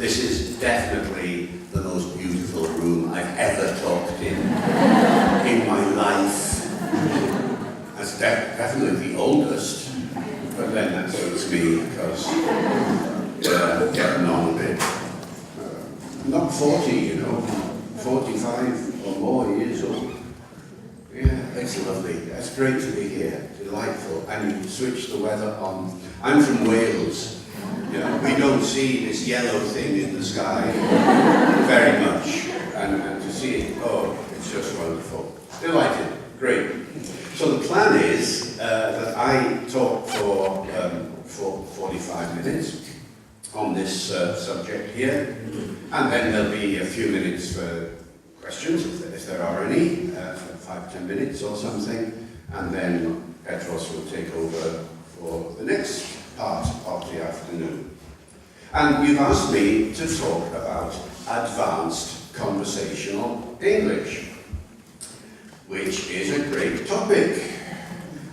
This is definitely the most beautiful room I've ever talked in my life. That's definitely the oldest, but then that suits me because getting on a bit. Not 40, you know, 45 or more years old. Yeah, it's lovely. It's great to be here. Delightful. And you switch the weather on. I'm from Wales. You know, we don't see this yellow thing in the sky very much. And to see it, oh, it's just wonderful. Delighted. Great. So the plan is that I talk for 45 minutes on this subject here, and then there'll be a few minutes for questions, if there are any, for 5-10 minutes or something, and then Petros will take over for the next part of the afternoon. And you've asked me to talk about advanced conversational English, which is a great topic.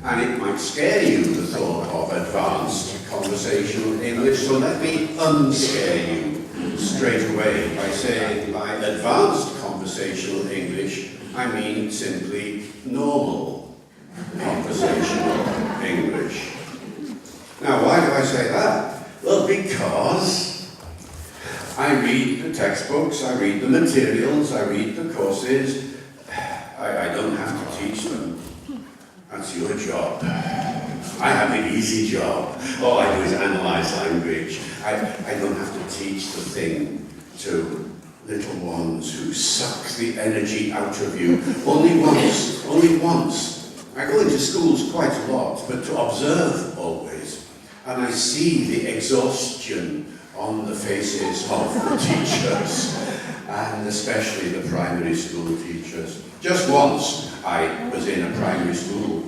And it might scare you, the thought of advanced conversational English, so let me unscare you straight away by saying by advanced conversational English, I mean simply normal conversational English. Now, why do I say that? Well, because I read the textbooks, I read the materials, I read the courses. I don't have to teach them. That's your job. I have an easy job. All I do is analyze language. I don't have to teach the thing to little ones who suck the energy out of you. Only once. I go into schools quite a lot, but to observe always. And I see the exhaustion on the faces of the teachers, and especially the primary school teachers. Just once I was in a primary school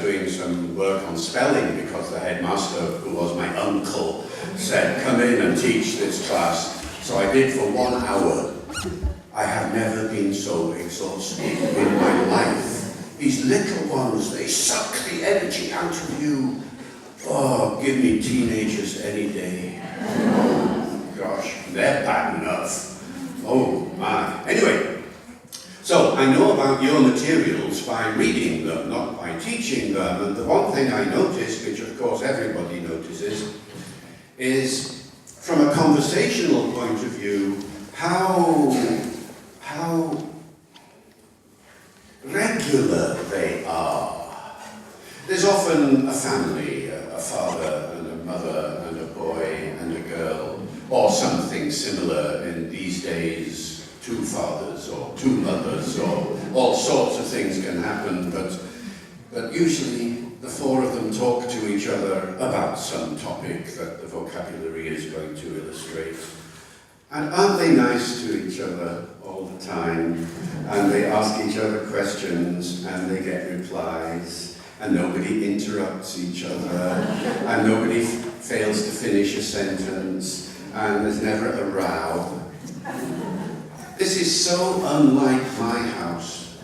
doing some work on spelling because the headmaster, who was my uncle, said, come in and teach this class. So I did for 1 hour. I have never been so exhausted in my life. These little ones, they suck the energy out of you. Oh, give me teenagers any day. Oh, gosh, they're bad enough. Oh, my. Anyway, so I know about your materials by reading them, not by teaching them. And the one thing I noticed, which of course everybody notices, is from a conversational point of view, how regular they are. There's often a family, a father and a mother and a boy and a girl, or something similar in these days. 2 fathers or 2 mothers, or all sorts of things can happen, but usually the 4 of them talk to each other about some topic that the vocabulary is going to illustrate. And aren't they nice to each other all the time? And they ask each other questions, and they get replies, and nobody interrupts each other, and nobody fails to finish a sentence, and there's never a row. This is so unlike my house.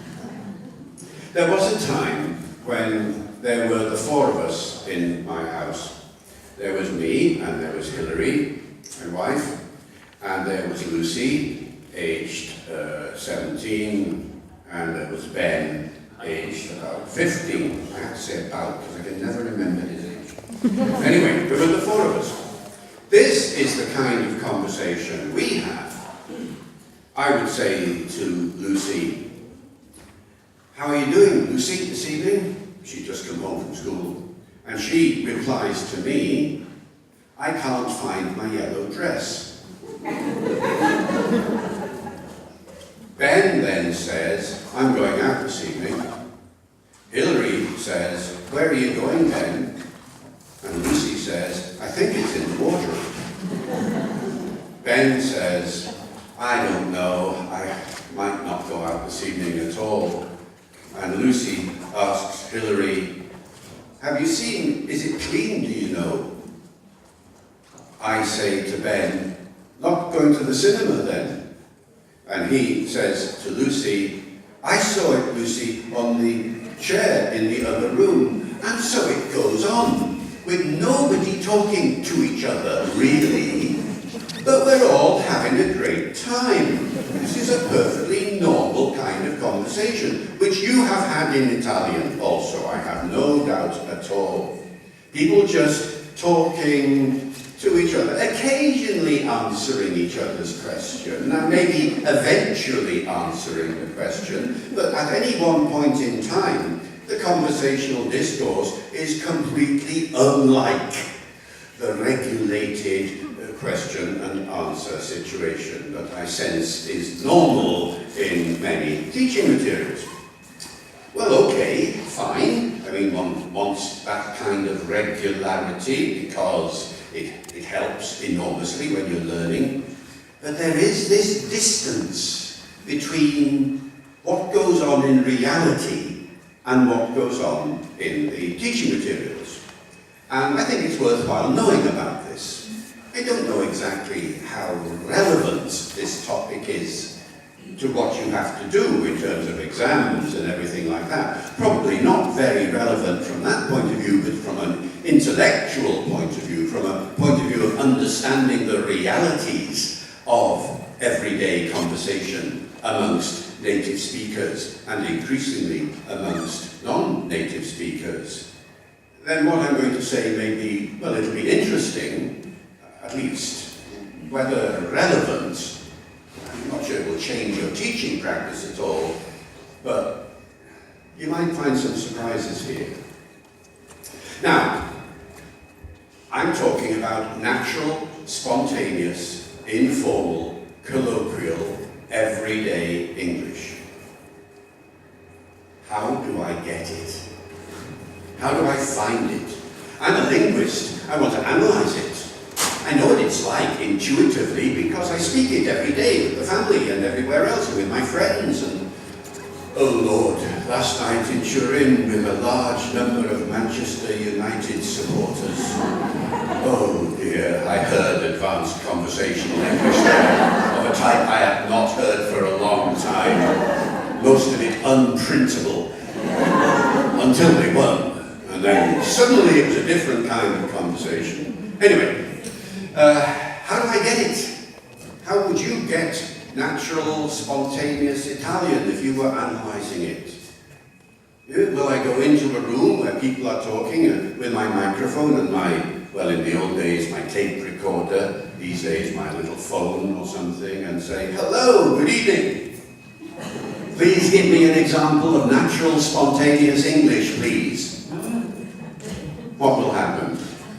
There was a time when there were the 4 of us in my house. There was me, and there was Hilary, my wife, and there was Lucy, aged 17, and there was Ben, aged about 15. I have to say about, because I can never remember his age. Anyway, there were the 4 of us. This is the kind of conversation we have. I would say to Lucy, how are you doing, Lucy, this evening? She'd just come home from school. And she replies to me, I can't find my yellow dress. Ben then says, I'm going out this evening. Hilary says, where are you going, Ben? And Lucy says, I think it's in the wardrobe. Ben says, I don't know, I might not go out this evening at all. And Lucy asks Hilary, have you seen, is it clean, do you know? I say to Ben, not going to the cinema then? And he says to Lucy, I saw it, Lucy, on the chair in the other room. And so it goes on, with nobody talking to each other, really. but we're all having a great time. This is a perfectly normal kind of conversation, which you have had in Italian also, I have no doubt at all. People just talking to each other, occasionally answering each other's question, and maybe eventually answering the question, but at any one point in time, the conversational discourse is completely unlike the regulated question and answer situation that I sense is normal in many teaching materials. Well, okay, fine. I mean, one wants that kind of regularity because it helps enormously when you're learning. But there is this distance between what goes on in reality and what goes on in the teaching materials. And I think it's worthwhile knowing about this. I don't know exactly how relevant this topic is to what you have to do in terms of exams and everything like that. Probably not very relevant from that point of view, but from an intellectual point of view, from a point of view of understanding the realities of everyday conversation amongst native speakers and increasingly amongst non-native speakers. Then what I'm going to say may be, well, it'll be interesting, at least, whether relevant. I'm not sure it will change your teaching practice at all, but you might find some surprises here. Now, I'm talking about natural, spontaneous, informal, colloquial, everyday English. How do I get it? How do I find it? I'm a linguist. I want to analyze it. I know what it's like intuitively because I speak it every day with the family and everywhere else and with my friends. And oh Lord, last night in Turin with a large number of Manchester United supporters. Oh dear, I heard advanced conversational English there of a type I have not heard for a long time. Most of it unprintable until they won. And then suddenly it was a different kind of conversation. Anyway. How do I get it? How would you get natural, spontaneous Italian if you were analysing it? Will I go into a room where people are talking with my microphone and well, in the old days, my tape recorder, these days, my little phone or something, and say, hello, good evening. Please give me an example of natural, spontaneous English, please. What will happen?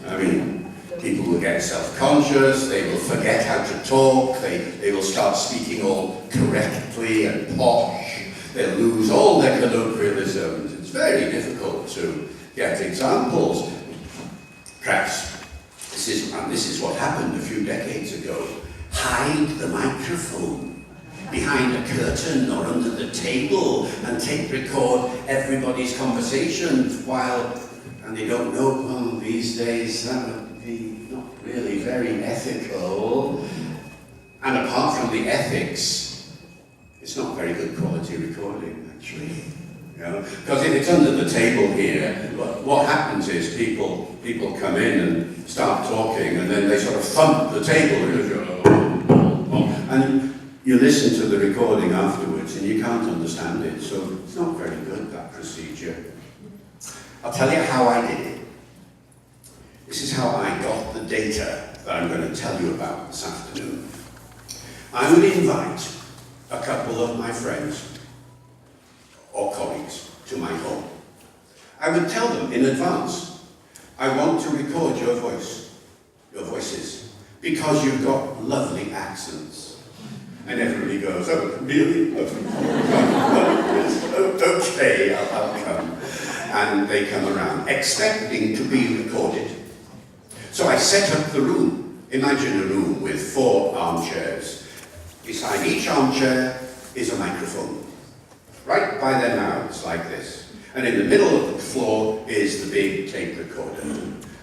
I mean, people will get self-conscious, they will forget how to talk, they will start speaking all correctly and posh, they'll lose all their colloquialisms. It's very difficult to get examples. Perhaps this is what happened a few decades ago. Hide the microphone behind a curtain or under the table and tape record everybody's conversation and they don't know, well, these days that would be not really very ethical. And apart from the ethics, it's not very good quality recording, actually. Because if it's under the table here, what happens is people come in and start talking, and then they sort of thump the table, and you listen to the recording afterwards, and you can't understand it. So it's not very good, that procedure. I'll tell you how I did it. This is how I got the data that I'm going to tell you about this afternoon. I would invite a couple of my friends or colleagues to my home. I would tell them in advance, I want to record your voices, because you've got lovely accents. And everybody goes, oh, really? Okay, I'll come. And they come around, expecting to be recorded. So I set up the room. Imagine a room with 4 armchairs. Beside each armchair is a microphone, right by their mouths, like this. And in the middle of the floor is the big tape recorder.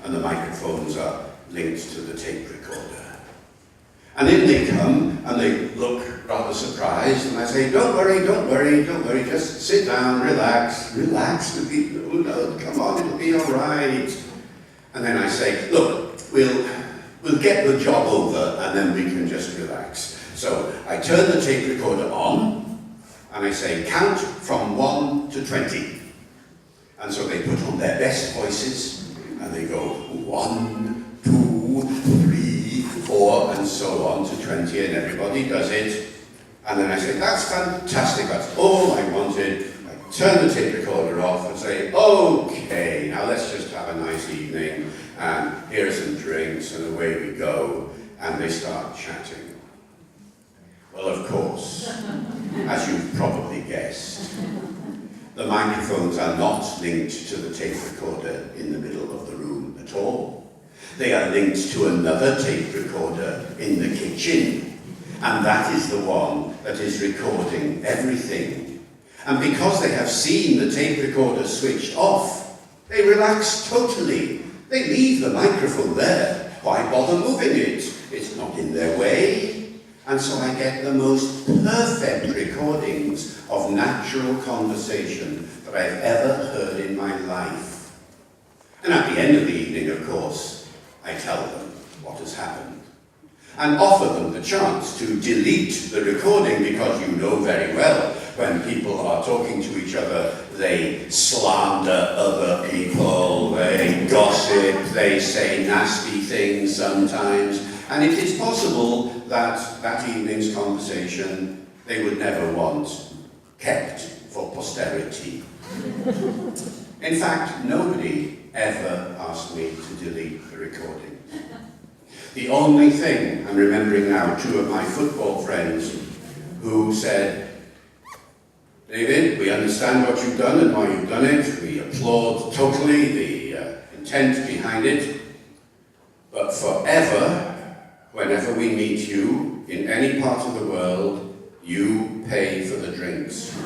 And the microphones are linked to the tape recorder. And in they come, and they look rather surprised, and I say, don't worry, just sit down, relax, no, come on, it'll be all right. And then I say, look, we'll We'll get the job over and then we can just relax. So I turn the tape recorder on and I say, count from 1 to 20. And so they put on their best voices and they go 1, 2, 3, 4, and so on to 20, and everybody does it. And then I say, that's fantastic, that's all I wanted. I turn the tape recorder off and say, okay, now let's just have a nice evening, and here are some drinks, and away we go. And they start chatting. Well, of course, as you've probably guessed, the microphones are not linked to the tape recorder in the middle of the room at all. They are linked to another tape recorder in the kitchen, and that is the one that is recording everything. And because they have seen the tape recorder switched off, they relax totally. They leave the microphone there. Why bother moving it? It's not in their way. And so I get the most perfect recordings of natural conversation that I've ever heard in my life. And at the end of the evening, of course, I tell them what has happened and offer them the chance to delete the recording, because you know very well when people are talking to each other, they slander other people, they gossip, they say nasty things sometimes, and it is possible that that evening's conversation they would never want kept for posterity. In fact, nobody ever asked me to delete the recording. The only thing, I'm remembering now, 2 of my football friends who said, David, we understand what you've done and why you've done it. We applaud totally the intent behind it. But forever, whenever we meet you in any part of the world, you pay for the drinks.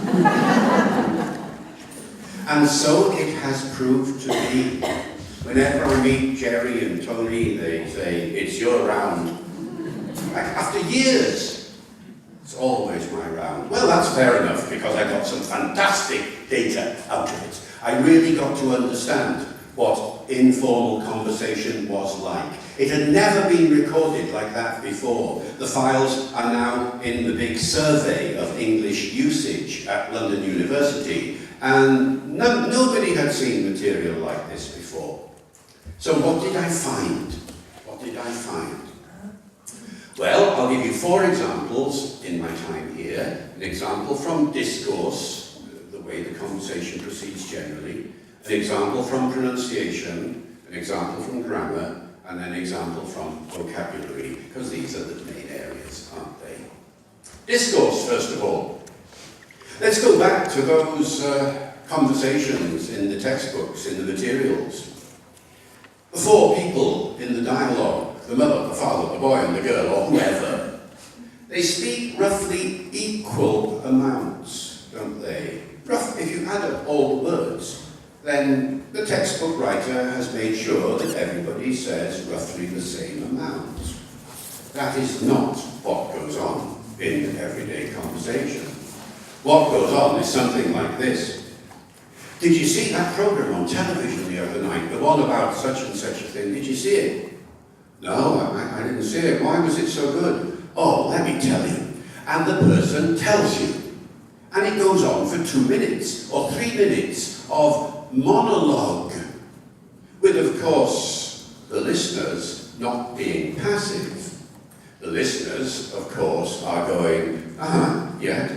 And so it has proved to be. Whenever I meet Jerry and Tony, they say, it's your round. After years, it's always my round. Well, that's fair enough, because I got some fantastic data out of it. I really got to understand what informal conversation was like. It had never been recorded like that before. The files are now in the big survey of English usage at London University, and nobody had seen material like this before. So what did I find? What did I find? Well, I'll give you 4 examples in my time here. An example from discourse, the way the conversation proceeds generally. An example from pronunciation. An example from grammar. And an example from vocabulary, because these are the main areas, aren't they? Discourse, first of all. Let's go back to those conversations in the textbooks, in the materials. The 4 people in the dialogue, the mother, the father, the boy and the girl, or whoever, they speak roughly equal amounts, don't they? If you add up all the words, then the textbook writer has made sure that everybody says roughly the same amount. That is not what goes on in everyday conversation. What goes on is something like this. Did you see that program on television the other night, the one about such and such a thing? Did you see it? No, I didn't see it. Why was it so good? Oh, let me tell you. And the person tells you. And it goes on for 2 minutes or 3 minutes of monologue, with, of course, the listeners not being passive. The listeners, of course, are going, yeah.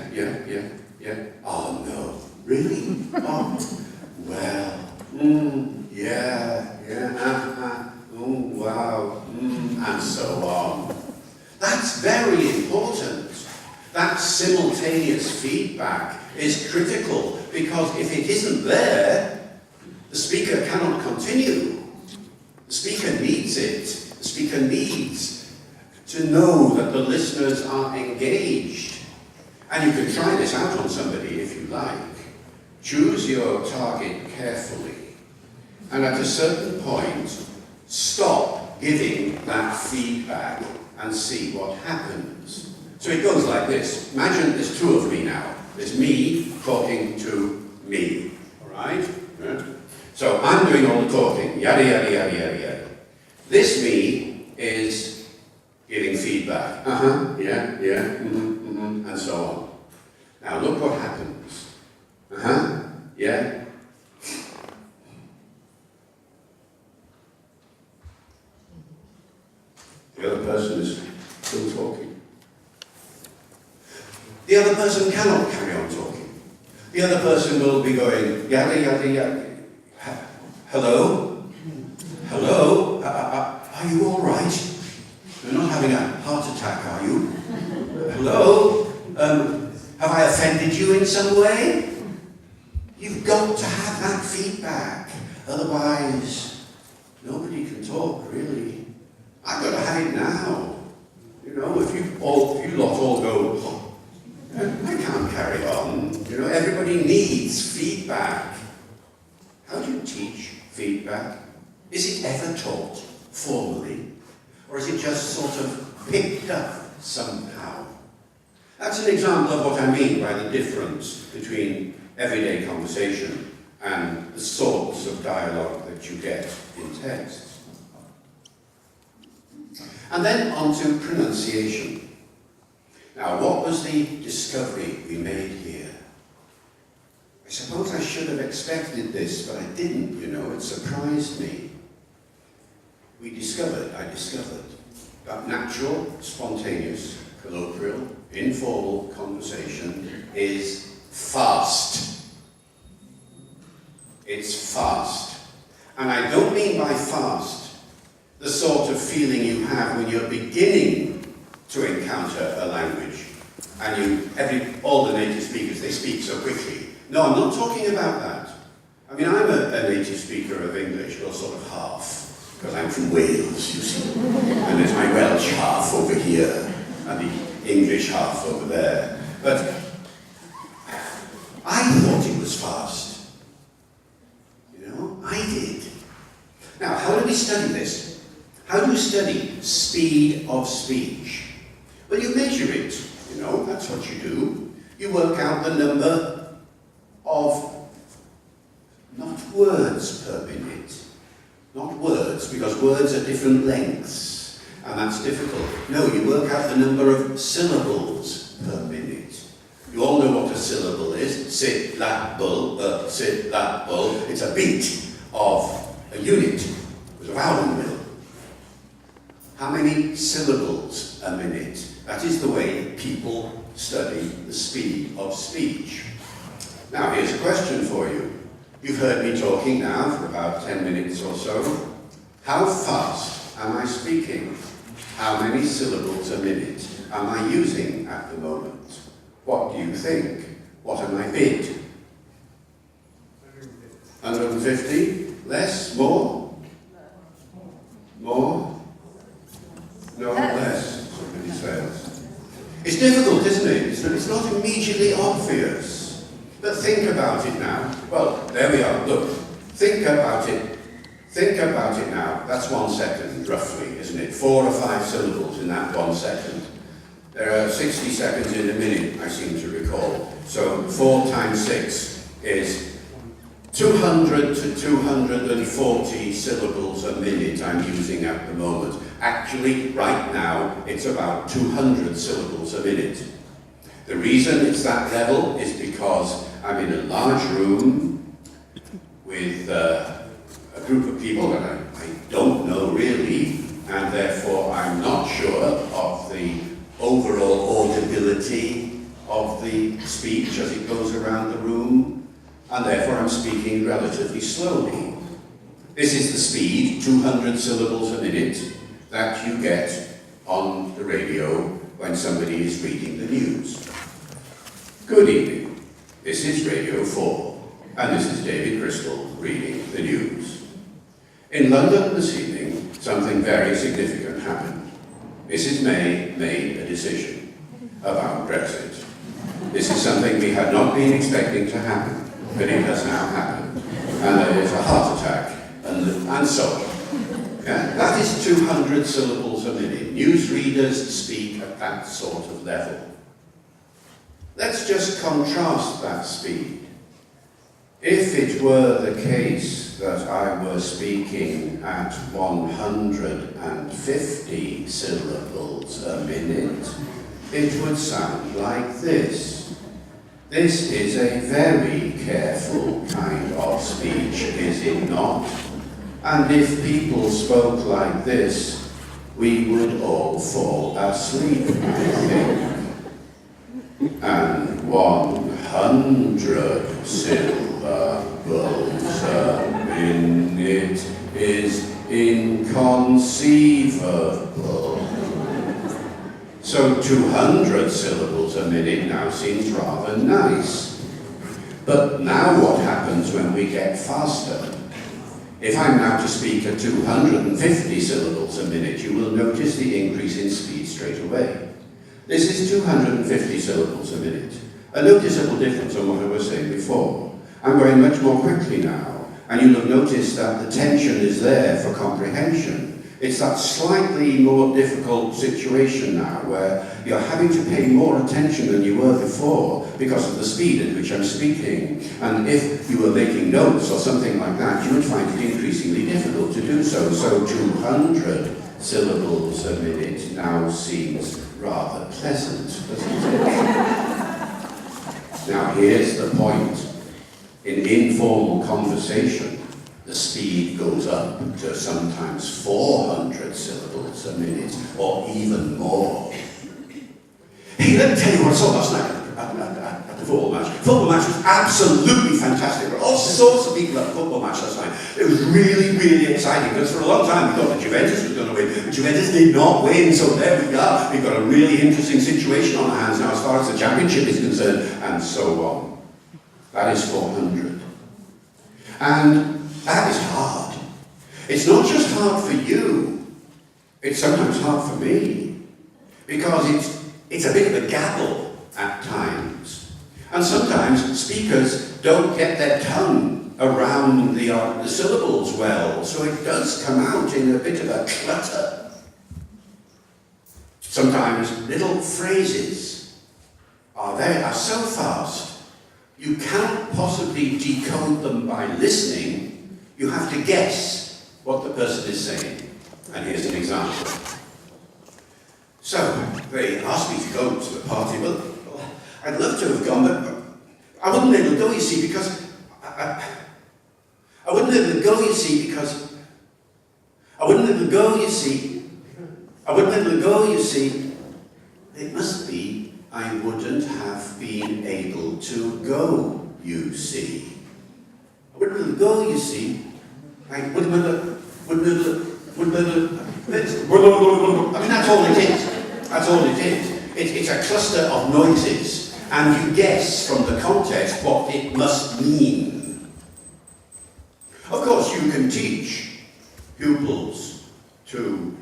Oh, no. Really? Oh, well, yeah, oh, wow, and so on. That's very important. That simultaneous feedback is critical, because if it isn't there, the speaker cannot continue. The speaker needs it. The speaker needs to know that the listeners are engaged. And you can try this out on somebody if you like. Choose your target carefully, and at a certain point, stop giving that feedback and see what happens. So it goes like this. Imagine there's 2 of me now. There's me talking to me, all right? So I'm doing all the talking, yada, yada, yada, yada, yada. This me is yeah, and so on. Now look what happens. Yeah. The other person is still talking. The other person cannot carry on talking. The other person will be going, yada, yada, yada. Hello? Hello? Are you all right? You're not having a heart attack, are you? Hello? Have I offended you in some way? You've got to have that feedback. Otherwise, nobody can talk, really. I've got to have it now. You know, if you lot all go, oh, I can't carry on. You know, everybody needs feedback. How do you teach feedback? Is it ever taught formally? Or is it just sort of picked up somehow? That's an example of what I mean by the difference between everyday conversation and the sorts of dialogue that you get in text. And then on to pronunciation. Now, what was the discovery we made here? I suppose I should have expected this, but I didn't, you know, it surprised me. I discovered, that natural, spontaneous, colloquial, informal conversation is fast. It's fast. And I don't mean by fast the sort of feeling you have when you're beginning to encounter a language and all the native speakers, they speak so quickly. No, I'm not talking about that. I mean, I'm a native speaker of English, or sort of half, because I'm from Wales, you see. And there's my Welsh half over here, and the English half over there. But I thought it was fast. You know, I did. Now, how do we study this? How do you study speed of speech? Well, you measure it, you know, that's what you do. You work out the number of, not words per minute, not words, because words are different lengths, and that's difficult. No, you work out the number of syllables per minute. You all know what a syllable is. Syllable. It's a beat of a unit with a vowel in the middle. How many syllables a minute? That is the way people study the speed of speech. Now, here's a question for you. You've heard me talking now for about 10 minutes or so. How fast am I speaking? How many syllables a minute am I using at the moment? What do you think? What am I bid? 150? Less? More? More? No, less. Somebody says. It's difficult, isn't it? It's not immediately obvious. But think about it now. Well, there we are. Look, think about it. Think about it now. That's 1 second, roughly, isn't it? 4 or 5 syllables in that 1 second. There are 60 seconds in a minute, I seem to recall. So 4 times 6 is 200 to 240 syllables a minute I'm using at the moment. Actually, right now, it's about 200 syllables a minute. The reason it's that level is because I'm in a large room with a group of people that I don't know really, and therefore I'm not sure of the overall audibility of the speech as it goes around the room, and therefore I'm speaking relatively slowly. This is the speed, 200 syllables a minute, that you get on the radio when somebody is reading the news. Good evening. This is Radio 4, and this is David Crystal reading the news. In London this evening, something very significant happened. Mrs. May made a decision about Brexit. This is something we had not been expecting to happen, but it has now happened. And there is a heart attack, and so on. Yeah? That is 200 syllables a minute. Newsreaders speak at that sort of level. Let's just contrast that speed. If it were the case that I were speaking at 150 syllables a minute, it would sound like this. This is a very careful kind of speech, is it not? And if people spoke like this, we would all fall asleep, I think. And 100 syllables a minute is inconceivable. So 200 syllables a minute now seems rather nice. But now what happens when we get faster? If I'm now to speak at 250 syllables a minute, you will notice the increase in speed straight away. This is 250 syllables a minute. A noticeable difference on what I was saying before. I'm going much more quickly now, and you'll have noticed that the tension is there for comprehension. It's that slightly more difficult situation now where you're having to pay more attention than you were before because of the speed at which I'm speaking. And if you were making notes or something like that, you would find it increasingly difficult to do so. So 200 syllables a minute now seems rather pleasant, doesn't it? Now here's the point. In informal conversation, the speed goes up to sometimes 400 syllables a minute, or even more. Hey, let me tell you what I saw last night at the football match. The football match was absolutely fantastic. There were all sorts of people at the football match last night. It was really, really exciting, because for a long time we thought that Juventus was going to win, but Juventus did not win, so there we are. We've got a really interesting situation on our hands now as far as the championship is concerned, and so on. That is 400. And that is hard. It's not just hard for you, it's sometimes hard for me, because it's a bit of a gabble at times. And sometimes speakers don't get their tongue around the syllables well, so it does come out in a bit of a clutter. Sometimes little phrases are so fast, you can't possibly decode them by listening. You have to guess what the person is saying. And here's an example. So, they asked me to go to the party. Well, I'd love to have gone, but I wouldn't be able to go, you see, because... I wouldn't be able to go, you see, because... I wouldn't be able to go, you see. I wouldn't be able to go, you see. It must be I wouldn't have been able to go, you see. I wouldn't be able to go, you see. I mean, that's all it is. That's all it is. It's a cluster of noises, and you guess from the context what it must mean. Of course, you can teach pupils to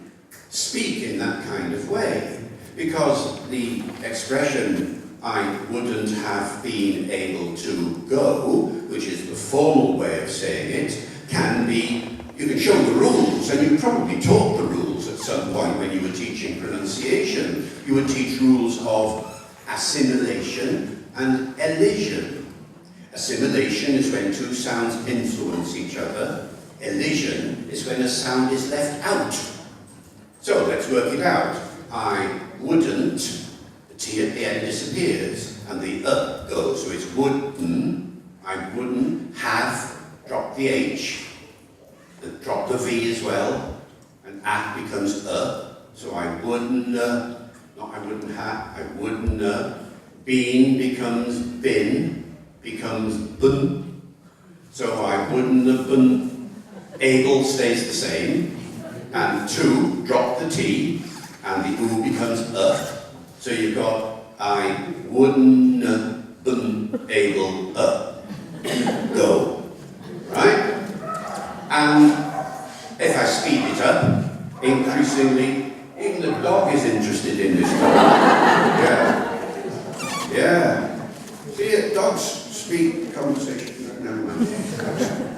speak in that kind of way, because the expression, I wouldn't have been able to go, which is the formal way of saying it, can be, you can show the rules, and you probably taught the rules at some point when you were teaching pronunciation. You would teach rules of assimilation and elision. Assimilation is when two sounds influence each other. Elision is when a sound is left out. So let's work it out. I wouldn't, the T at the end disappears, and the goes, so it's wouldn't, I wouldn't have, drop the H, drop the V as well, and at becomes so I wouldn't, not I wouldn't have, I wouldn't, been becomes been, becomes been, so I wouldn't have been, able stays the same, and to, drop the T, and the U becomes so you've got I wouldn't have been able go, right? And if I speed it up, increasingly, even the dog is interested in this dog. Yeah. See, dogs speak conversation. Never mind.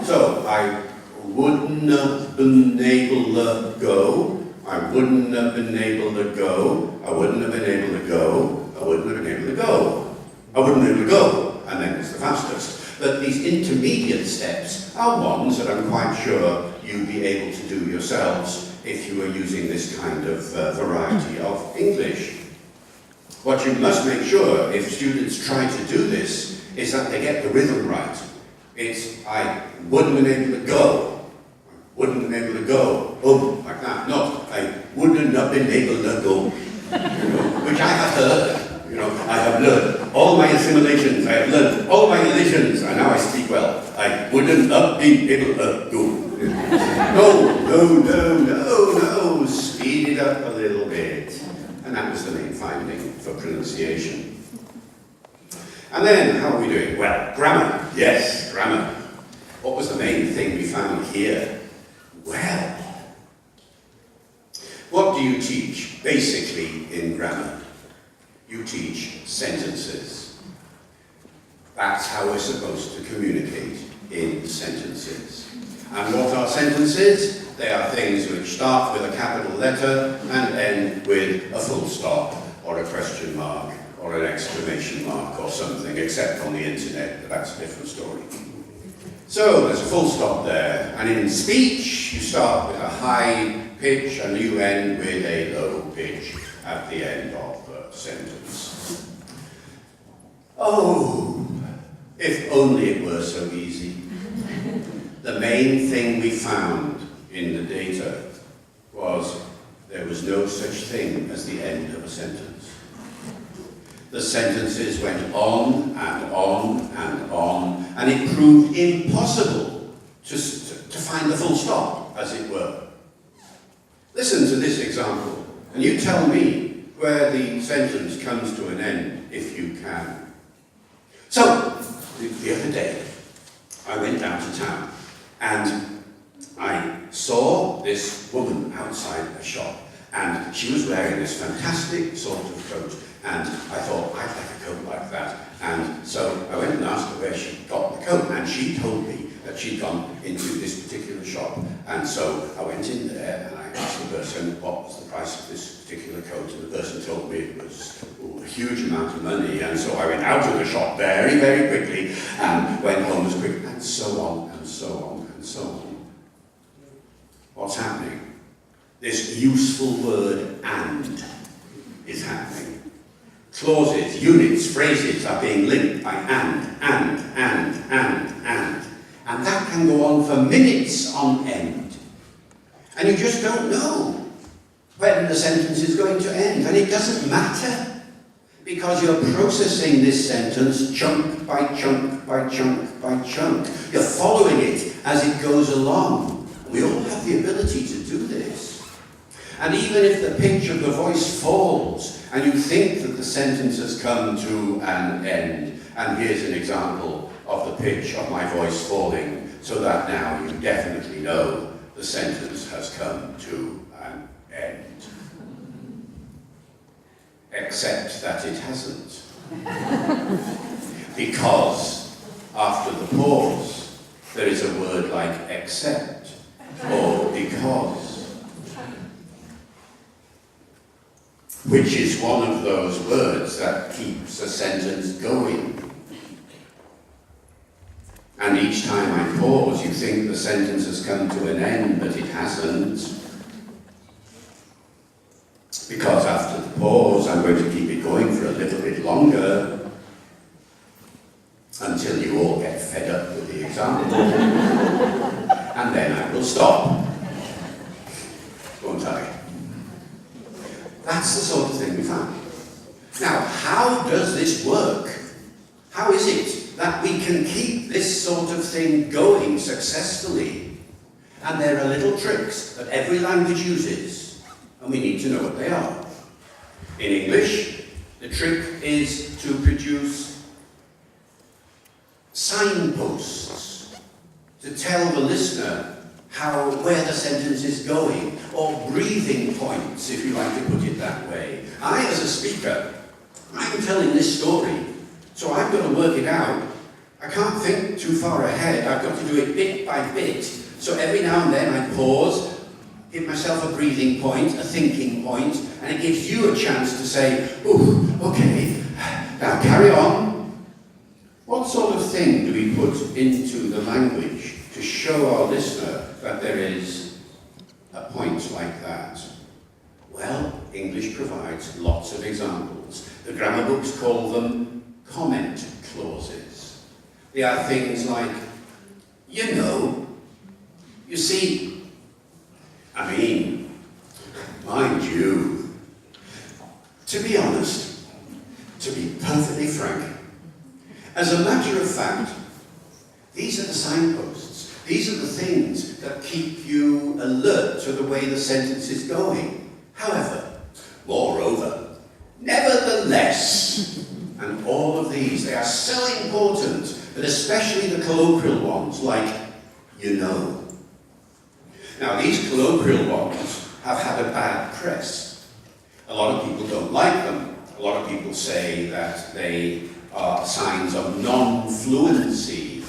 So, I wouldn't have been able to go. I wouldn't have been able to go. I wouldn't have been able to go. I wouldn't have been able to go. I wouldn't be able to go. And then it's the fastest. But these intermediate steps are ones that I'm quite sure you'd be able to do yourselves if you were using this kind of variety of English. What you must make sure, if students try to do this, is that they get the rhythm right. It's, I wouldn't have been able to go. Wouldn't have been able to go. Oh, like that. Not, I wouldn't have been able to go. You know, which I have learned. You know, I have learned all my assimilations. I have learned all my elisions, and now I speak well. I wouldn't have been able to go. No. Speed it up a little bit. And that was the main finding for pronunciation. And then, how are we doing? Well, grammar. Yes, grammar. What was the main thing we found here? Well, what do you teach, basically, in grammar? You teach sentences. That's how we're supposed to communicate in sentences. And what are sentences? They are things which start with a capital letter and end with a full stop, or a question mark, or an exclamation mark, or something, except on the internet, but that's a different story. So there's a full stop there, and in speech you start with a high pitch and you end with a low pitch at the end of the sentence. Oh, if only it were so easy. The main thing we found in the data was there was no such thing as the end of a sentence. The sentences went on and on and on, and it proved impossible to find the full stop, as it were. Listen to this example, and you tell me where the sentence comes to an end, if you can. So, the other day, I went down to town, and I saw this woman outside a shop, and she was wearing this fantastic sort of coat, and I thought, I'd like a coat like that. And so I went and asked her where she got the coat, and she told me that she'd gone into this particular shop. And so I went in there, and I asked the person what was the price of this particular coat, and the person told me it was a huge amount of money. And so I went out of the shop very, very quickly, and went home as quick, and so on, and so on, and so on. What's happening? This useful word, and, is happening. Clauses, units, phrases are being linked by and. And that can go on for minutes on end. And you just don't know when the sentence is going to end. And it doesn't matter, because you're processing this sentence chunk by chunk by chunk by chunk. You're following it as it goes along. We all have the ability to do this. And even if the pitch of the voice falls, and you think that the sentence has come to an end, and here's an example of the pitch of my voice falling, so that now you definitely know the sentence has come to an end. Except that it hasn't. Because after the pause, there is a word like except, or because, which is one of those words that keeps a sentence going. And each time I pause, you think the sentence has come to an end, but it hasn't. Because after the pause, I'm going to keep it going for a little bit longer, until you all get fed up with the example. And then I will stop. Won't I? That's the sort of thing we found. Now, how does this work? How is it that we can keep this sort of thing going successfully? And there are little tricks that every language uses, and we need to know what they are. In English, the trick is to produce signposts to tell the listener where the sentence is going, or breathing points, if you like to put it that way. I, as a speaker, I'm telling this story, so I've got to work it out. I can't think too far ahead. I've got to do it bit by bit. So every now and then I pause, give myself a breathing point, a thinking point, and it gives you a chance to say, ooh, okay, now carry on. What sort of thing do we put into the language to show our listener that there is a point like that? Well, English provides lots of examples. The grammar books call them comment clauses. They are things like, you know, you see, I mean, mind you, to be honest, to be perfectly frank, as a matter of fact, these are the signposts. These are the things that keep you alert to the way the sentence is going. However, moreover, nevertheless, and all of these, they are so important, but especially the colloquial ones, like, you know. Now, these colloquial ones have had a bad press. A lot of people don't like them. A lot of people say that they are signs of non-fluency,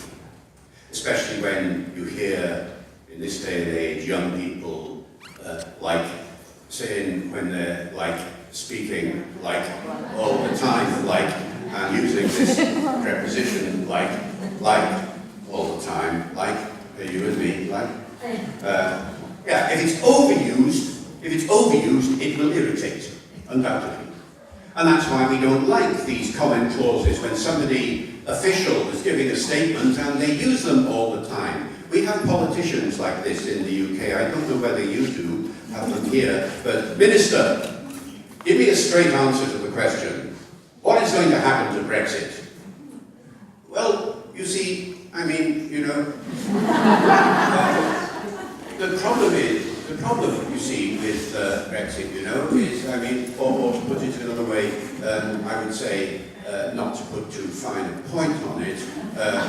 especially when you hear, in this day and age, young people like saying when they're like speaking like all the time, like, and using this preposition like all the time, like, are you with me, like? Yeah, if it's overused, it will irritate, undoubtedly. And that's why we don't like these comment clauses when somebody official is giving a statement and they use them all the time. We have politicians like this in the UK. I don't know whether you do have them here, but Minister, give me a straight answer to the question. What is going to happen to Brexit? Well, you see, I mean, you know, the problem you see with Brexit, you know, is, I mean, or to put it another way, I would say, not to put too fine a point on it,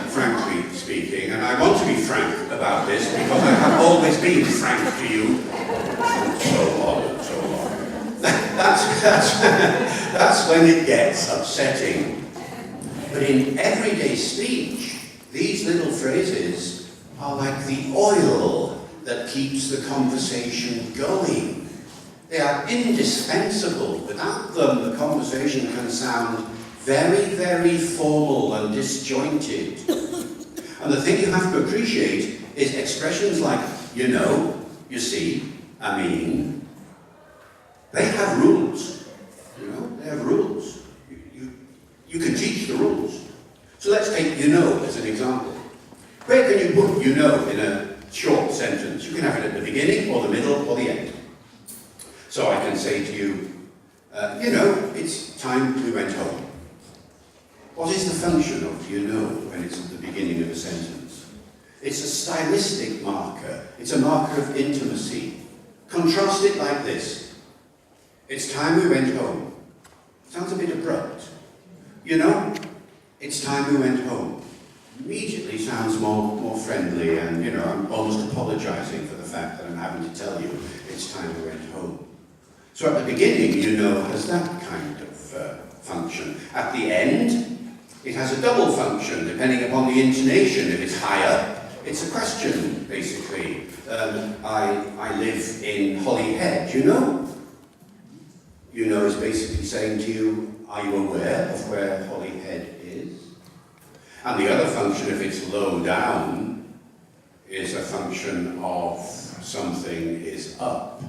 frankly speaking, and I want to be frank about this because I have always been frank to you, and so on and so on. That's when it gets upsetting. But in everyday speech, these little phrases are like the oil that keeps the conversation going. They are indispensable. Without them, the conversation can sound very, very formal and disjointed. And the thing you have to appreciate is expressions like, you know, you see, I mean. They have rules. You know, they have rules. You can teach the rules. So let's take you know as an example. Where can you put you know in a short sentence? You can have it at the beginning, or the middle, or the end. So I can say to you, you know, it's time we went home. What is the function of you know when it's at the beginning of a sentence? It's a stylistic marker. It's a marker of intimacy. Contrast it like this. It's time we went home. Sounds a bit abrupt. You know, it's time we went home. Immediately sounds more friendly, and, you know, I'm almost apologizing for the fact that I'm having to tell you it's time we went home. So at the beginning, you know, has that kind of function. At the end, it has a double function, depending upon the intonation. If it's higher, it's a question, basically. I live in Holyhead, you know? You know is basically saying to you, are you aware of where Holyhead is? And the other function, if it's low down, is a function of something is up.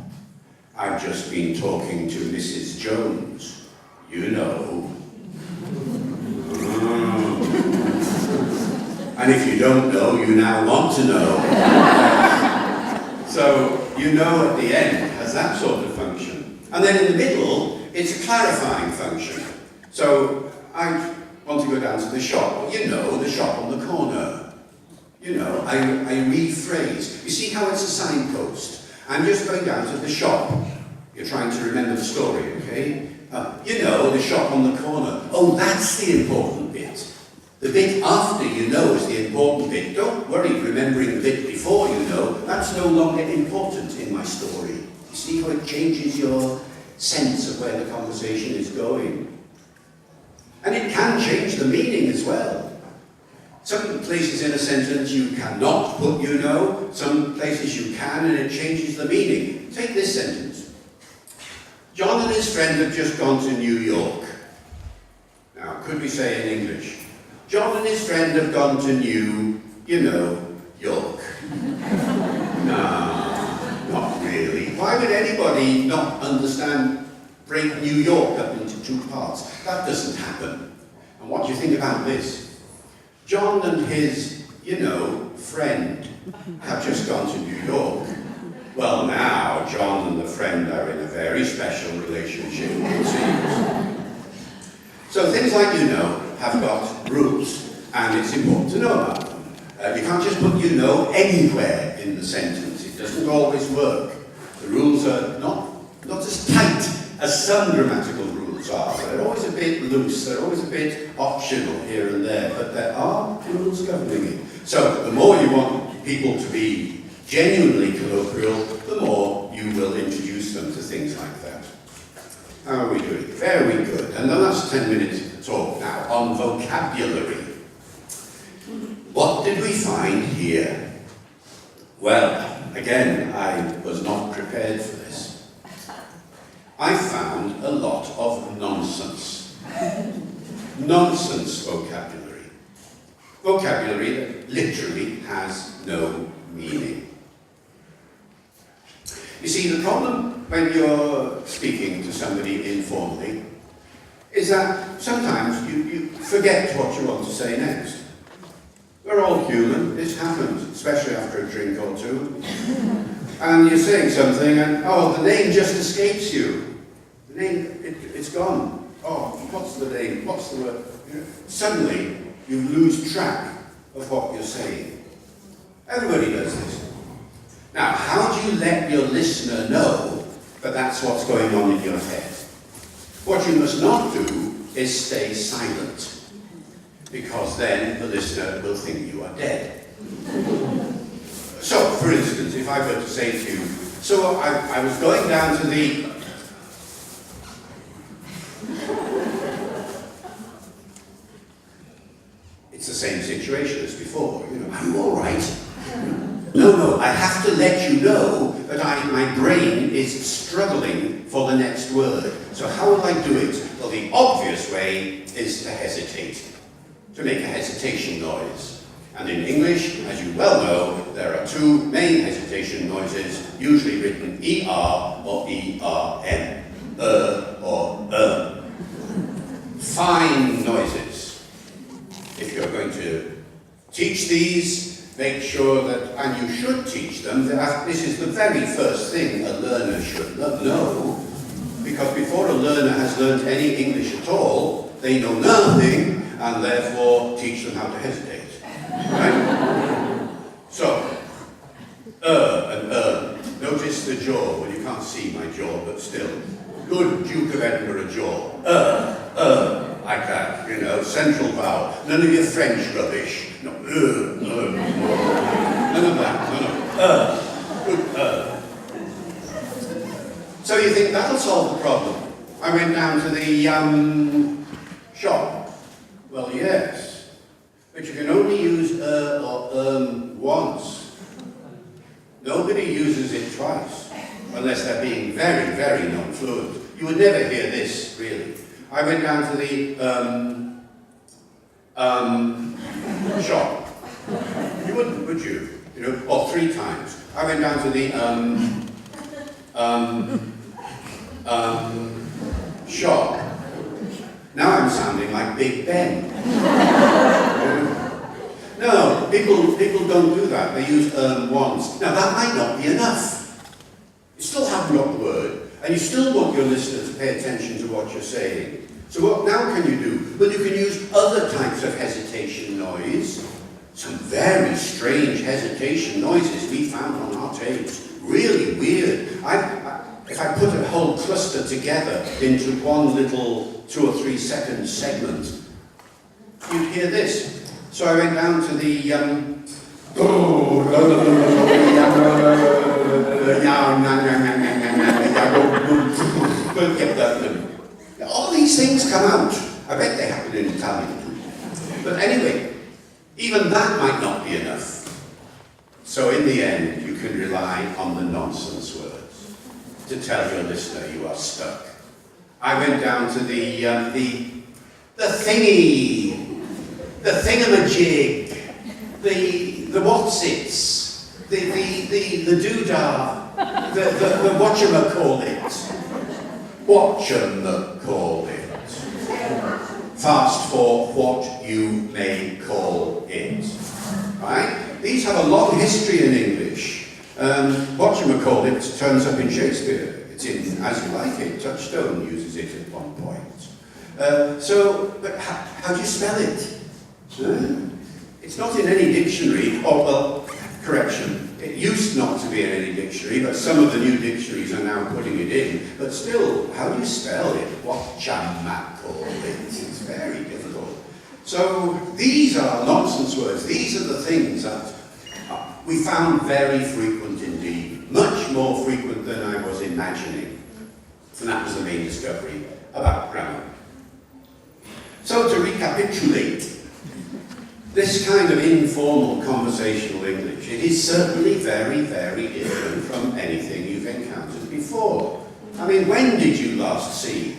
I've just been talking to Mrs. Jones, you know. And if you don't know, you now want to know. So, you know at the end has that sort of function. And then in the middle, it's a clarifying function. So, I want to go down to the shop. Well, you know, the shop on the corner. You know, I rephrase. You see how it's a signpost? I'm just going down to the shop. You're trying to remember the story, okay? You know, the shop on the corner. Oh, that's the important bit. The bit after you know is the important bit. Don't worry remembering the bit before you know. That's no longer important in my story. You see how it changes your sense of where the conversation is going. And it can change the meaning as well. Some places in a sentence you cannot put you know. Some places you can, and it changes the meaning. Take this sentence. John and his friend have just gone to New York. Now, could we say in English, John and his friend have gone to New, York. No, not really. Why would anybody not break New York up into two parts? That doesn't happen. And what do you think about this? John and his, friend have just gone to New York. Well, now John and the friend are in a very special relationship, it seems. So things like have got rules, and it's important to know about them. You can't just put anywhere in the sentence. It doesn't always work. The rules are not as tight as some grammatical rules are. They're always a bit loose. They're always a bit optional here and there, but there are rules governing it. So the more you want people to be genuinely colloquial, the more you will introduce them to things like that. How are we doing? Very good. And the last 10 minutes talk now on vocabulary. What did we find here? Well, again, I was not prepared for this. I found a lot of nonsense. Nonsense vocabulary. Vocabulary that literally has no meaning. You see, the problem when you're speaking to somebody informally is that sometimes you forget what you want to say next. We're all human, this happens, especially after a drink or two. And you're saying something and, the name just escapes you. The name, it's gone. Oh, what's the name? What's the word? Suddenly, you lose track of what you're saying. Everybody does this. Now, how do you let your listener know that that's what's going on in your head? What you must not do is stay silent, because then the listener will think you are dead. So, for instance, if I were to say to you, so I was going down to the... It's the same situation as before, are you all right? No, I have to let you know that my brain is struggling for the next word. So how will I do it? Well, the obvious way is to hesitate, to make a hesitation noise. And in English, as you well know, there are two main hesitation noises, usually written ER or ERN, or Fine noises. If you're going to teach these, make sure that, and you should teach them, that this is the very first thing a learner should know, because before a learner has learned any English at all, they know nothing, and therefore teach them how to hesitate. Right? So, and notice the jaw. Well, you can't see my jaw, but still. Good Duke of Edinburgh jaw. Like that, central vowel. None of your French rubbish. No, none of that. Good, So you think that'll solve the problem? I went down to the shop. Well, yes, but you can only use or once. Nobody uses it twice, unless they're being very, very non-fluent. You would never hear this, really. I went down to the shop. You wouldn't, would you? Or 3 times. I went down to the shop. Now I'm sounding like Big Ben. No, people don't do that. They use once. Now that might not be enough. You still haven't got the word, and you still want your listener to pay attention to what you're saying. So what now can you do? Well, you can use other types of hesitation noise. Some very strange hesitation noises we found on our tapes. Really weird. If I put a whole cluster together into one little 2 or 3 second segment, you'd hear this. So I went down to the all these things come out. I bet they happen in Italian too. But anyway, even that might not be enough. So in the end, you can rely on the nonsense words to tell your listener you are stuck. I went down to the thingy. the thingamajig, the whatsits, the doodah, the whatchamacallit, fast for what you may call it. Right? These have a long history in English. Whatchamacallit turns up in Shakespeare. It's in As You Like It. Touchstone uses it at one point. But how do you spell it? It's not in any dictionary, or, well, correction, it used not to be in any dictionary, but some of the new dictionaries are now putting it in. But still, how do you spell it? Whatchamacallit? It's very difficult. So these are nonsense words. These are the things that we found very frequent indeed, much more frequent than I was imagining. And that was the main discovery about grammar. So to recapitulate, this kind of informal conversational English, it is certainly very, very different from anything you've encountered before. I mean, when did you last see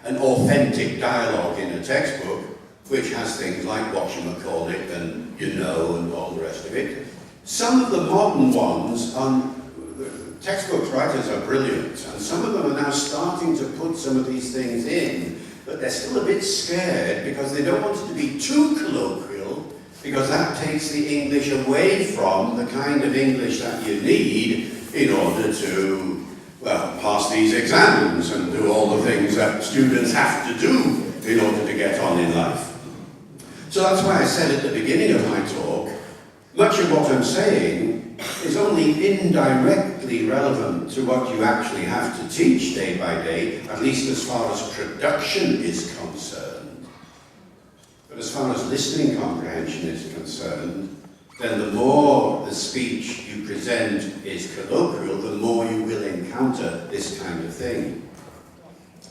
an authentic dialogue in a textbook which has things like whatchamacallit and you know and all the rest of it? Some of the modern ones, textbook writers are brilliant, and some of them are now starting to put some of these things in, but they're still a bit scared because they don't want it to be too colloquial, because that takes the English away from the kind of English that you need in order to, well, pass these exams and do all the things that students have to do in order to get on in life. So that's why I said at the beginning of my talk, much of what I'm saying is only indirectly relevant to what you actually have to teach day by day, at least as far as production is concerned. But as far as listening comprehension is concerned, then the more the speech you present is colloquial, the more you will encounter this kind of thing.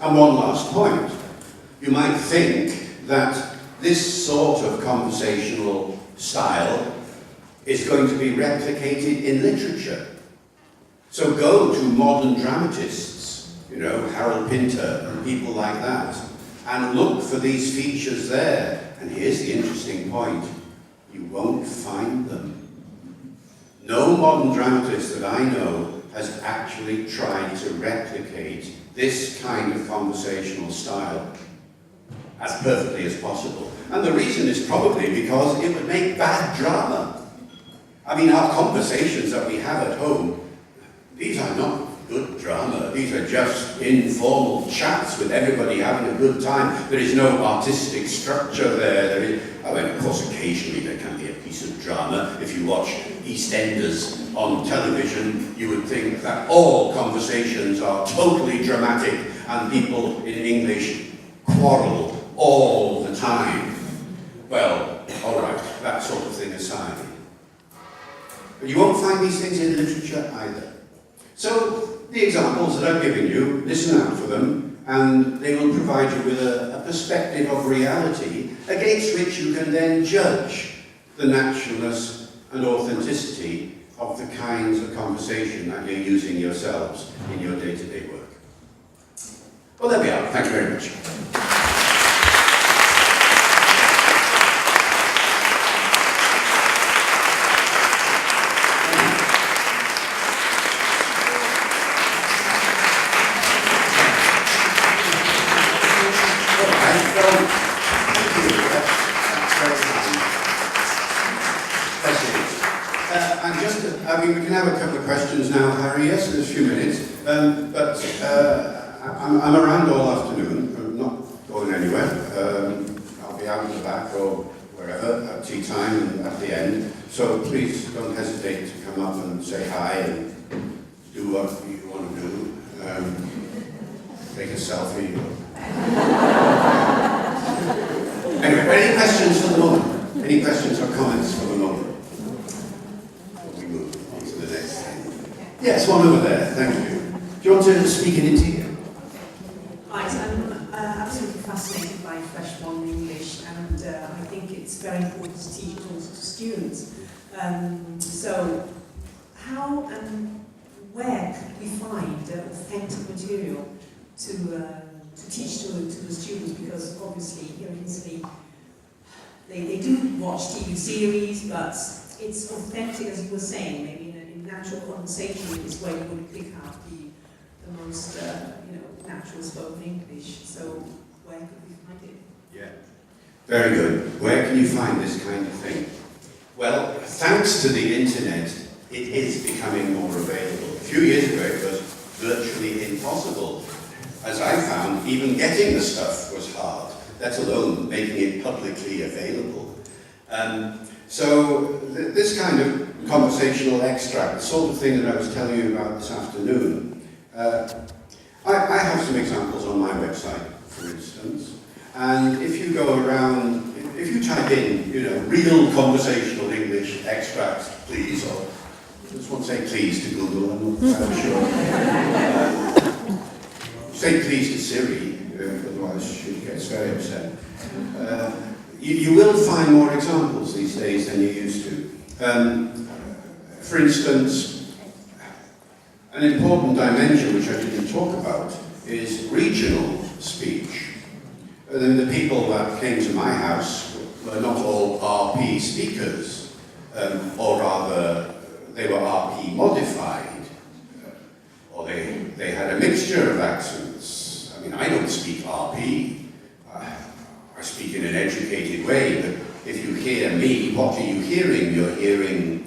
And one last point. You might think that this sort of conversational style is going to be replicated in literature. So go to modern dramatists, you know, Harold Pinter and people like that, and look for these features there. And here's the interesting point. You won't find them. No modern dramatist that I know has actually tried to replicate this kind of conversational style as perfectly as possible. And the reason is probably because it would make bad drama. I mean, our conversations that we have at home, these are not good drama. These are just informal chats with everybody having a good time. There is no artistic structure there. I mean, of course, occasionally there can be a piece of drama. If you watch EastEnders on television, you would think that all conversations are totally dramatic and people in English quarrel all the time. Well, all right, that sort of thing aside. But you won't find these things in literature either. So, the examples that I've given you, listen out for them, and they will provide you with a perspective of reality against which you can then judge the naturalness and authenticity of the kinds of conversation that you're using yourselves in your day-to-day work. Well, there we are. Thank you very much. We can have a couple of questions now, Harry. Yes, in a few minutes. I'm around all afternoon. I'm not going anywhere. I'll be out in the back or wherever at tea time and at the end. So please don't hesitate to come up and say hi and do what you want to do. Take a selfie. Anyway, any questions for the moment? Any questions or comments for the moment? Yes, one over there, thank you. Do you want to speak in into here? Right, I'm absolutely fascinated by fresh modern English, and I think it's very important to teach it also to students. So, how and where could we find authentic material to teach to the students? Because obviously here in Italy, they do watch TV series, but it's authentic, as you were saying, maybe in natural conversation is where you would pick out the most natural spoken English. So where could we find it? Yeah. Very good. Where can you find this kind of thing? Well, thanks to the internet, it is becoming more available. A few years ago, it was virtually impossible. As I found, even getting the stuff was hard, let alone making it publicly available. So this kind of conversational extract, the sort of thing that I was telling you about this afternoon, I have some examples on my website, for instance, and if you go around, if you type in, real conversational English extracts, please, or I just want to say please to Google, I'm not quite sure. Say please to Siri, otherwise she gets very upset. You will find more examples these days than you used to. For instance, an important dimension which I didn't talk about is regional speech. The people that came to my house were not all RP speakers, or rather, they were RP modified, or they had a mixture of accents. I mean, I don't speak RP. I speak in an educated way, but if you hear me, what are you hearing? You're hearing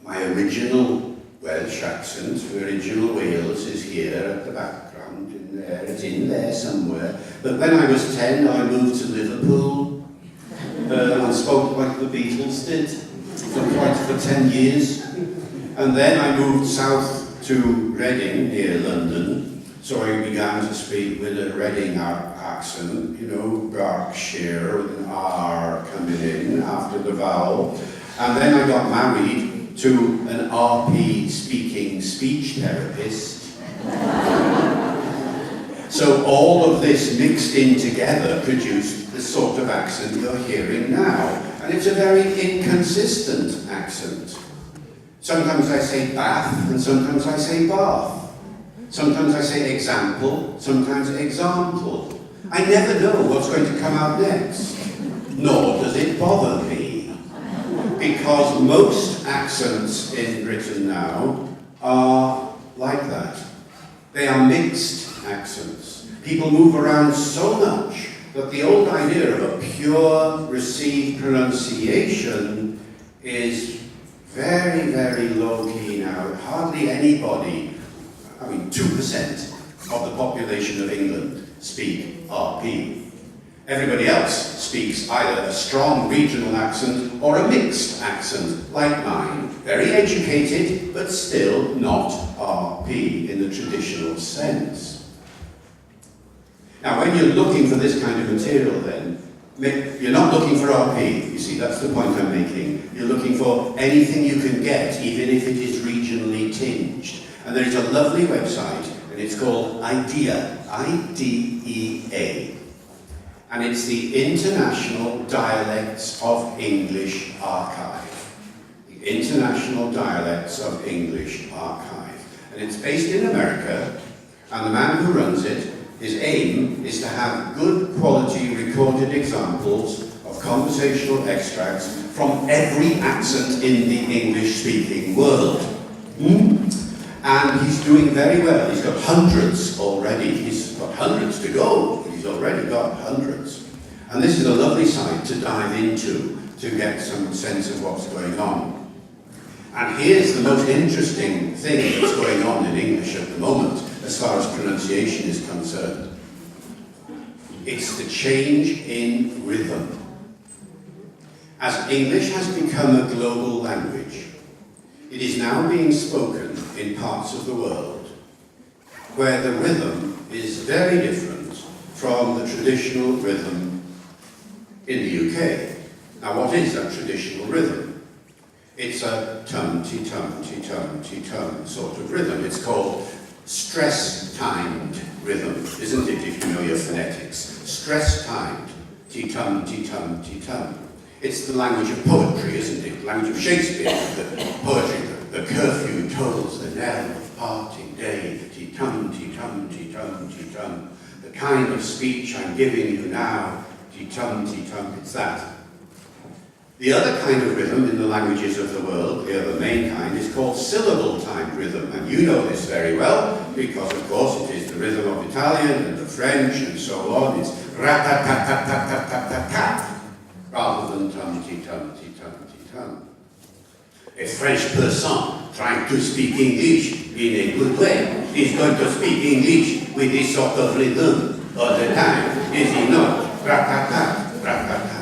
my original Welsh accent. Original Wales is here at the background, in there, it's in there somewhere. But when I was 10, I moved to Liverpool and spoke like the Beatles did for 10 years. And then I moved south to Reading, near London, so I began to speak with a Reading accent, Berkshire, with an R coming in after the vowel. And then I got married to an RP speaking speech therapist. So all of this mixed in together produced the sort of accent you're hearing now. And it's a very inconsistent accent. Sometimes I say bath, and sometimes I say bath. Sometimes I say example, sometimes example. I never know what's going to come out next, nor does it bother me, because most accents in Britain now are like that. They are mixed accents. People move around so much that the old idea of a pure received pronunciation is very, very low-key now. Hardly anybody, 2% of the population of England speak RP. Everybody else speaks either a strong regional accent or a mixed accent, like mine. Very educated, but still not RP in the traditional sense. Now, when you're looking for this kind of material then, you're not looking for RP, you see, that's the point I'm making. You're looking for anything you can get, even if it is regionally tinged. And there is a lovely website, and it's called IDEA, I-D-E-A. And it's the International Dialects of English Archive. The International Dialects of English Archive. And it's based in America, and the man who runs it, his aim is to have good quality recorded examples of conversational extracts from every accent in the English-speaking world. And he's doing very well. He's got hundreds already. He's got hundreds to go. He's already got hundreds. And this is a lovely site to dive into to get some sense of what's going on. And here's the most interesting thing that's going on in English at the moment, as far as pronunciation is concerned. It's the change in rhythm. As English has become a global language, it is now being spoken in parts of the world where the rhythm is very different from the traditional rhythm in the UK. Now, what is that traditional rhythm? It's a tum-ti-tum-ti-tum-ti-tum sort of rhythm. It's called stress-timed rhythm, isn't it, if you know your phonetics? Stress-timed, ti-tum, ti-tum, ti-tum. It's the language of poetry, isn't it? The language of Shakespeare, the poetry, the curfew tolls the knell of parting day, ti-tum, ti-tum, ti-tum, ti-tum. The kind of speech I'm giving you now, ti-tum, ti-tum, it's that. The other kind of rhythm in the languages of the world, the other main kind, is called syllable-timed rhythm. And you know this very well, because of course it is the rhythm of Italian and the French and so on. It's rat-tat-tat-tat-tat-tat-tat, rather than tum-ti-tum-ti-tum-ti-tum. A French person trying to speak English in a good way is going to speak English with this sort of rhythm all the time, is he not? Rat-tat-tat, rat-tat-tat.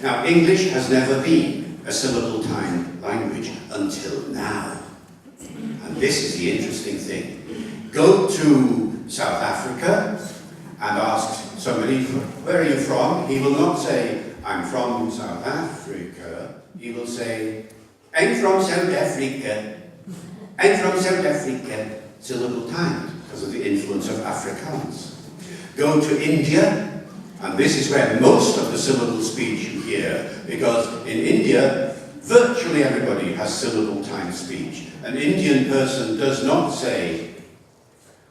Now, English has never been a syllable-timed language until now. And this is the interesting thing. Go to South Africa and ask somebody, where are you from? He will not say, I'm from South Africa. He will say, I'm from South Africa. I'm from South Africa. Syllable-timed, because of the influence of Afrikaans. Go to India, and this is where most of the syllable speech you hear, because in India, virtually everybody has syllable-timed speech. An Indian person does not say,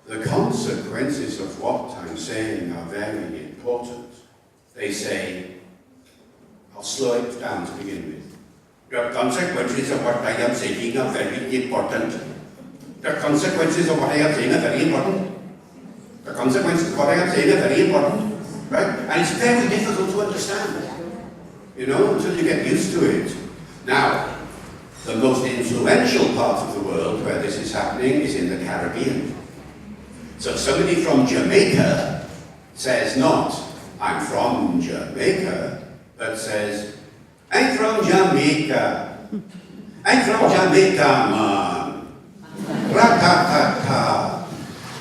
the consequences of what I'm saying are very important. They say, I'll slow it down to begin with. The consequences of what I am saying are very important. The consequences of what I am saying are very important. The consequences of what I am saying are very important. Right? And it's very difficult to understand, you know, until you get used to it. Now, the most influential part of the world where this is happening is in the Caribbean. So somebody from Jamaica says not, I'm from Jamaica, but says, I'm from Jamaica. I'm from Jamaica, man. Ra-ta-ta-ta.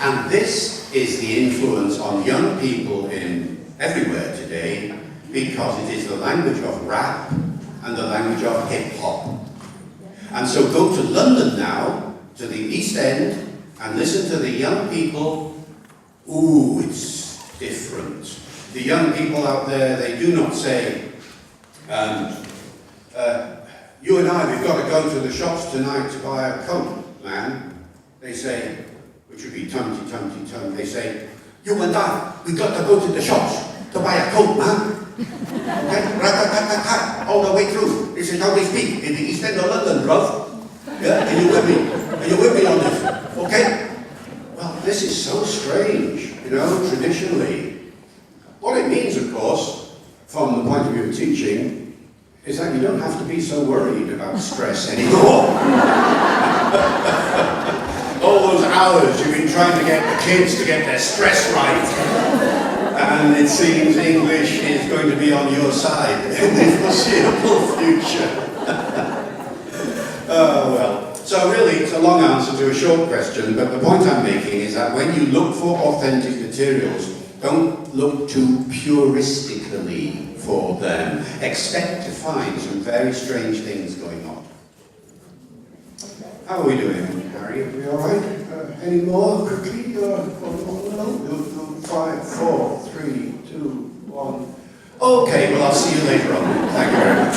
And this is the influence on young people in everywhere today, because it is the language of rap and the language of hip-hop. And so go to London now, to the East End, and listen to the young people. Ooh, it's different. The young people out there, they do not say, you and I, we've got to go to the shops tonight to buy a coat, man. They say, which would be tum-ti-tum-ti-tum, they say, you and I, we've got to go to the shops to buy a coat, man. Okay? Rat-tat-tat-tat, all the way through. This is how they speak in the East End of London, bruv. Yeah? Are you with me? Are you with me on this? Okay? Well, this is so strange, you know, traditionally. What it means, of course, from the point of view of teaching, is that you don't have to be so worried about stress anymore. All those hours you've been trying to get the kids to get their stress right, and it seems English is going to be on your side in the foreseeable future. Oh, well. So really, it's a long answer to a short question, but the point I'm making is that when you look for authentic materials, don't look too puristically for them. Expect to find some very strange things going on. How are we doing, Harry? Are we all right? Any more quickly? No? 5, 4, 3, 2, 1. Okay, well, I'll see you later on. Thank you very much.